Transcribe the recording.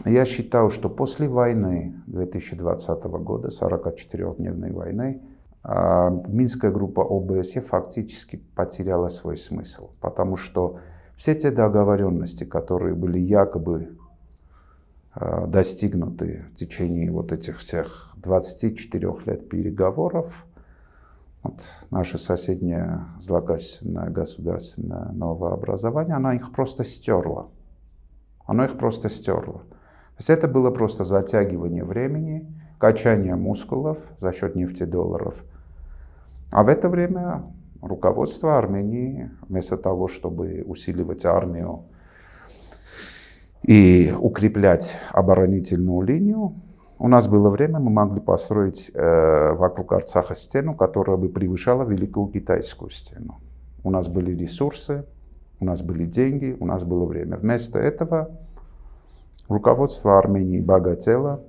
Я считаю, что после войны 2020 года, 44-дневной войны, Минская группа ОБСЕ фактически потеряла свой смысл, потому что все те договоренности, которые были якобы достигнуты в течение вот этих всех 24 лет переговоров, вот наше соседнее злокачественное государственное новообразование, она их просто стерла. Оно их просто стерло. То есть это было просто затягивание времени, качание мускулов за счет нефтедолларов. А в это время руководство Армении, вместо того, чтобы усиливать армию и укреплять оборонительную линию, у нас было время, мы могли построить вокруг Арцаха стену, которая бы превышала Великую Китайскую стену. У нас были ресурсы, у нас были деньги, у нас было время. Вместо этого руководство Армении богатело,